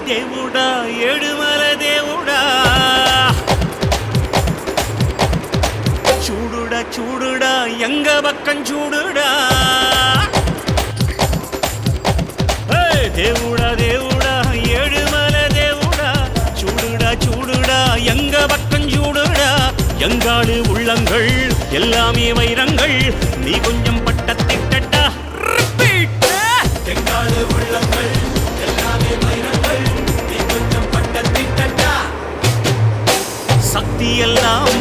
దేవుడా ఏడుమల దేవుడా చూడుడా చూడుడా ఎంగ పక్కం చూడుడా దేవుడా దేవుడా ఏడుమల దేవుడా చూடுடா చూடுடா எங்க பக்கம் சூடுடா எங்காடு உள்ளங்கள் எல்லாமே வைரங்கள் நீ கொஞ்சம் பட்டத்திட்டா எங்காடு உள்ளங்கள் எல்லாமே வைரங்கள் நீ கொஞ்சம் பட்டத்திட்டா சக்தி எல்லாம்